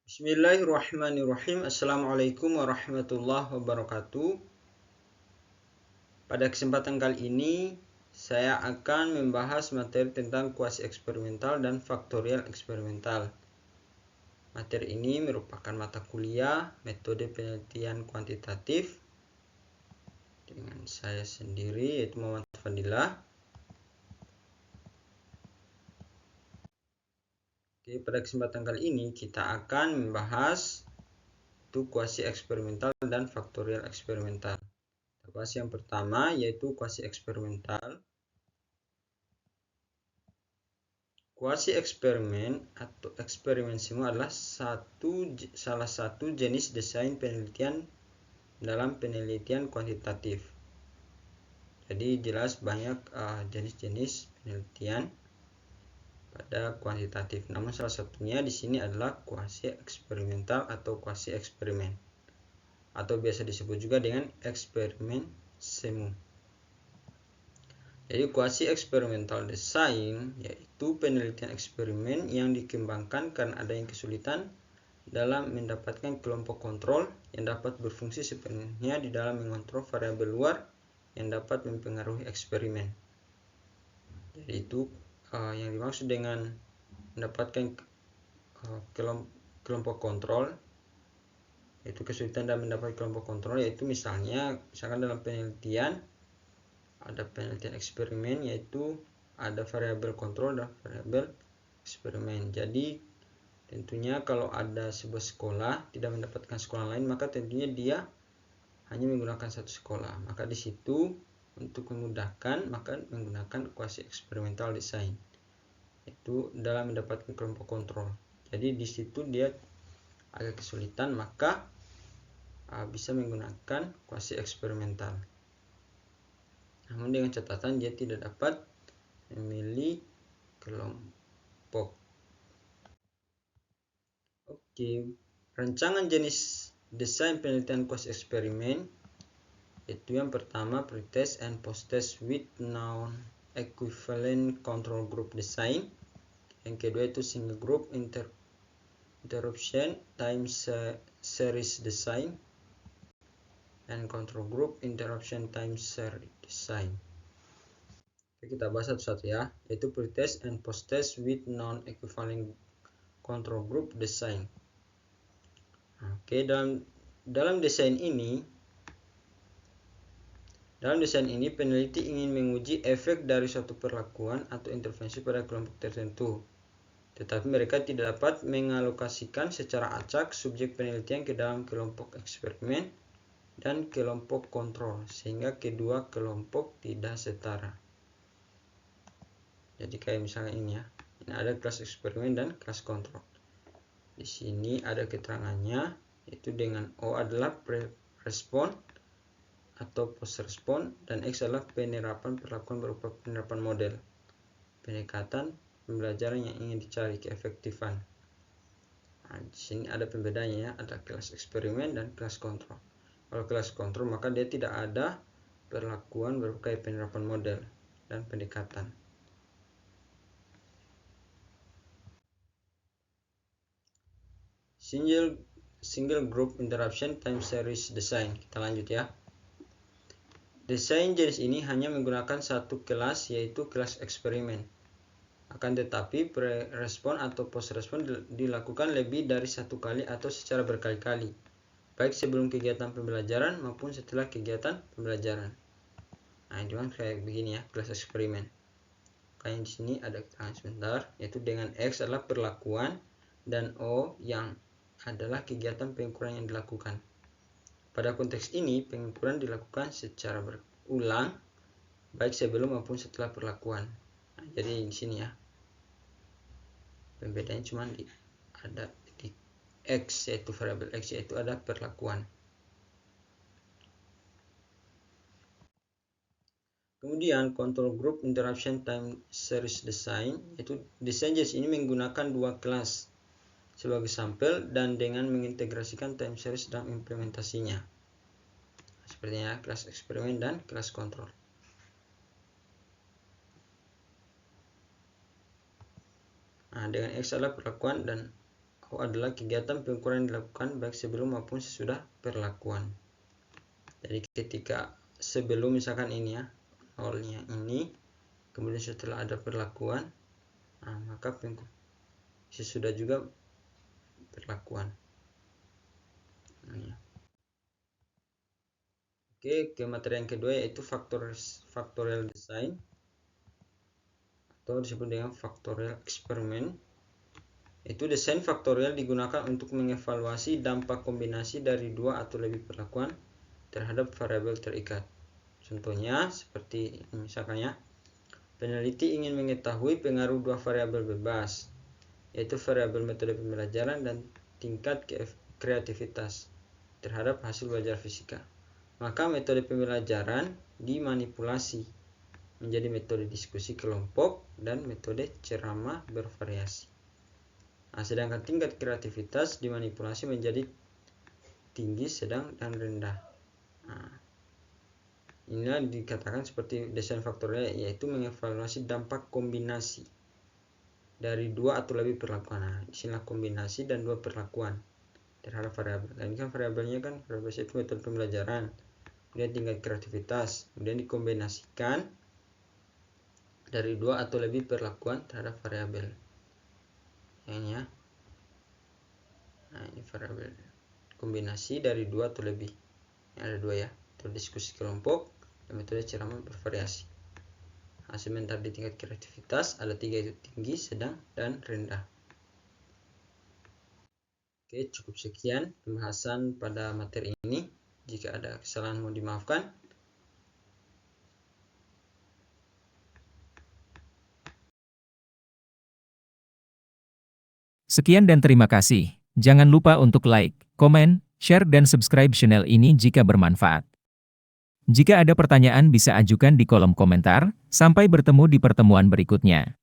Bismillahirrahmanirrahim. Assalamualaikum warahmatullahi wabarakatuh. Pada kesempatan kali ini saya akan membahas materi tentang kuasi eksperimental dan faktorial eksperimental. Materi ini merupakan mata kuliah metode penelitian kuantitatif dengan saya sendiri, yaitu Muhammad Fadilah. Oke, pada kesempatan kali ini kita akan membahas kuasi eksperimental dan faktorial eksperimental. Kuasi yang pertama yaitu kuasi eksperimental. Kuasi eksperimen atau eksperimen semua adalah salah satu jenis desain penelitian dalam penelitian kuantitatif. Jadi jelas banyak jenis-jenis penelitian pada kuantitatif. Namun salah satunya di sini adalah kuasi eksperimental atau kuasi eksperimen, atau biasa disebut juga dengan eksperimen semu. Jadi kuasi eksperimental design yaitu penelitian eksperimen yang dikembangkan karena adanya kesulitan dalam mendapatkan kelompok kontrol yang dapat berfungsi sepenuhnya di dalam mengontrol variabel luar yang dapat mempengaruhi eksperimen. Jadi itu yang dimaksud dengan mendapatkan kelompok kontrol, yaitu kesulitan dalam mendapat kelompok kontrol, yaitu misalkan dalam penelitian ada penelitian eksperimen, yaitu ada variabel kontrol dan variabel eksperimen. Jadi tentunya kalau ada sebuah sekolah tidak mendapatkan sekolah lain, maka tentunya dia hanya menggunakan satu sekolah. Maka di situ untuk memudahkan maka menggunakan kuasi eksperimental design, itu dalam mendapatkan kelompok kontrol. Jadi di situ dia agak kesulitan, maka bisa menggunakan kuasi eksperimental. Namun dengan catatan dia tidak dapat memilih kelompok. Oke, rancangan jenis desain penelitian kuasi eksperimen itu yang pertama pre-test and post-test with non-equivalent control group design. Yang kedua itu single group interruption time series design and control group interruption time series design. Oke, kita bahas satu-satu ya, yaitu pre-test and post-test with non-equivalent control group design. Oke, dalam desain ini peneliti ingin menguji efek dari suatu perlakuan atau intervensi pada kelompok tertentu, tetapi mereka tidak dapat mengalokasikan secara acak subjek penelitian ke dalam kelompok eksperimen dan kelompok kontrol, sehingga kedua kelompok tidak setara. Jadi kayak misalnya ini ya, ini ada kelas eksperimen dan kelas kontrol. Di sini ada keterangannya, yaitu dengan O adalah pre-respon atau post-respon, dan X adalah penerapan perlakuan berupa penerapan model, pendekatan pembelajaran yang ingin dicari keefektifan. Nah, di sini ada pembedanya ya, ada kelas eksperimen dan kelas kontrol. Kalau kelas kontrol maka dia tidak ada perlakuan berupa penerapan model dan pendekatan. Single group interruption time series design. Kita lanjut ya. Desain jenis ini hanya menggunakan satu kelas, yaitu kelas eksperimen. Akan tetapi pre-respon atau post-respon dilakukan lebih dari satu kali atau secara berkali-kali, baik sebelum kegiatan pembelajaran maupun setelah kegiatan pembelajaran. Nah, ini kayak begini ya, kelas eksperimen. Kayak di sini ada keterangan sebentar, yaitu dengan X adalah perlakuan dan O yang adalah kegiatan pengukuran yang dilakukan. Pada konteks ini, pengukuran dilakukan secara berulang, baik sebelum maupun setelah perlakuan. Nah, jadi di sini ya, pembedanya cuma ada di X, yaitu variabel X, yaitu ada perlakuan. Kemudian control group interruption time series design, yaitu desain jenis ini menggunakan dua kelas sebagai sampel dan dengan mengintegrasikan time series dalam implementasinya. Sepertinya kelas eksperimen dan kelas kontrol. Nah, dengan X adalah perlakuan dan O adalah kegiatan pengukuran yang dilakukan baik sebelum maupun sesudah perlakuan. Jadi ketika sebelum misalkan ini ya, nolnya ini, kemudian setelah ada perlakuan, nah maka sesudah juga perlakuan. Nah, ya. Oke, ke materi yang kedua yaitu factorial design atau disebut dengan factorial experiment. Itu desain faktorial digunakan untuk mengevaluasi dampak kombinasi dari dua atau lebih perlakuan terhadap variabel terikat. Contohnya seperti misalkan ya, peneliti ingin mengetahui pengaruh dua variabel bebas, yaitu variabel metode pembelajaran dan tingkat kreativitas terhadap hasil belajar fisika. Maka metode pembelajaran dimanipulasi menjadi metode diskusi kelompok dan metode ceramah bervariasi. Nah, sedangkan tingkat kreativitas dimanipulasi menjadi tinggi, sedang, dan rendah. Nah, inilah dikatakan seperti desain faktorial, yaitu mengevaluasi dampak kombinasi dari dua atau lebih perlakuan. Nah, disinilah kombinasi dan dua perlakuan terhadap variabel. Nah, ini kan variabelnya kan variabel itu metode pembelajaran, kemudian tingkat kreativitas, kemudian dikombinasikan dari dua atau lebih perlakuan terhadap variabel. Ini ya. Nah, ini variabel kombinasi dari dua atau lebih. Ini ada dua ya, metode diskusi kelompok dan metode ceramah bervariasi. Nah, sementara di tingkat kreativitas ada tiga, itu tinggi, sedang, dan rendah. Oke, cukup sekian pembahasan pada materi ini. Jika ada kesalahan mohon dimaafkan. Sekian dan terima kasih. Jangan lupa untuk like, komen, share, dan subscribe channel ini jika bermanfaat. Jika ada pertanyaan bisa ajukan di kolom komentar. Sampai bertemu di pertemuan berikutnya.